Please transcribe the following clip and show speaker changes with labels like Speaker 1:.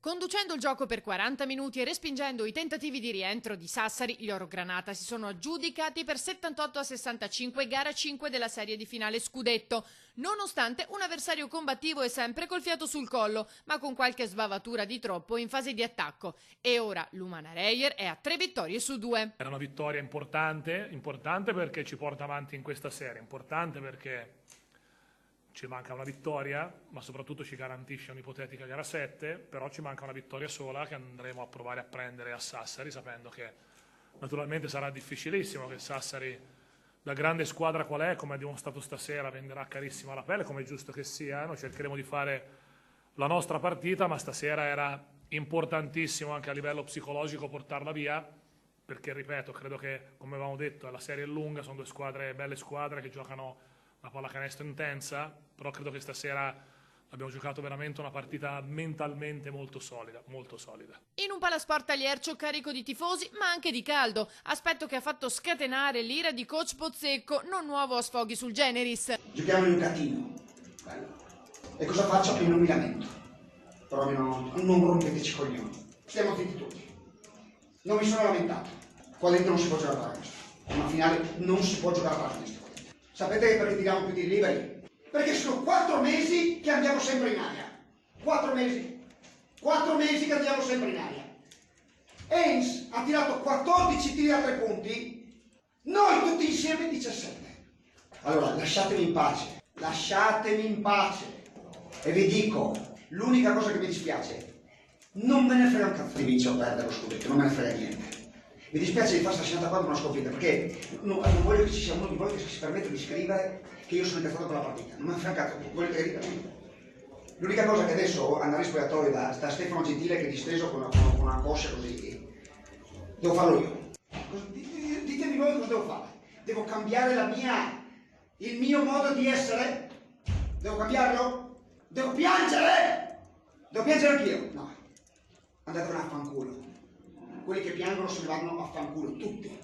Speaker 1: Conducendo il gioco per 40 minuti e respingendo i tentativi di rientro di Sassari, gli Orogranata si sono aggiudicati per 78-65 gara 5 della serie di finale scudetto, nonostante un avversario combattivo e sempre col fiato sul collo, ma con qualche sbavatura di troppo in fase di attacco. E ora l'Umana Reyer è a 3 vittorie su 2.
Speaker 2: Era una vittoria importante perché ci porta avanti in questa serie, importante perché ci manca una vittoria, ma soprattutto ci garantisce un'ipotetica gara 7, però ci manca una vittoria sola che andremo a provare a prendere a Sassari, sapendo che naturalmente sarà difficilissimo, che Sassari, da grande squadra qual è, come ha dimostrato stasera, venderà carissima la pelle, come è giusto che sia. Noi cercheremo di fare la nostra partita, ma stasera era importantissimo anche a livello psicologico portarla via, perché ripeto, credo che, come avevamo detto, la serie è lunga, sono due squadre, belle squadre che giocano la pallacanestro intensa, però credo che stasera abbiamo giocato veramente una partita mentalmente molto solida, molto solida.
Speaker 1: In un palasport a Liercio carico di tifosi, ma anche di caldo, aspetto che ha fatto scatenare l'ira di coach Pozzecco, non nuovo a sfoghi sul Generis.
Speaker 3: Giochiamo in un catino, bello. E cosa faccio? Che non mi lamento, però non rompeteci i coglioni, stiamo zitti tutti. Non mi sono lamentato, qua dentro non si può giocare a pallacanestro, una finale non si può giocare a pallacanestro. Sapete perché tiriamo più tiri liberi? Perché sono 4 mesi che andiamo sempre in aria. 4 mesi. 4 mesi che andiamo sempre in aria. Heinz ha tirato 14 tiri a 3 punti, noi tutti insieme 17. Allora, lasciatemi in pace. Lasciatemi in pace. E vi dico, l'unica cosa che mi dispiace, non me ne frega un cazzo di vincere o perdere lo scudetto, non me ne frega niente. Mi dispiace di fare sta 64 una sconfitta, perché non voglio che ci sia uno di voi che si permette di scrivere che io sono incazzato per la partita. Non mi ha fregato, voglio che dica. L'unica cosa che adesso andare in spogliatoio da Stefano Gentile che è disteso con una coscia così, devo farlo io. Ditemi voi cosa devo fare. Devo cambiare il mio modo di essere? Devo cambiarlo? Devo piangere? Devo piangere anch'io? No. Andatevene a fanculo. Quelli che piangono se ne vanno a fanculo, tutti.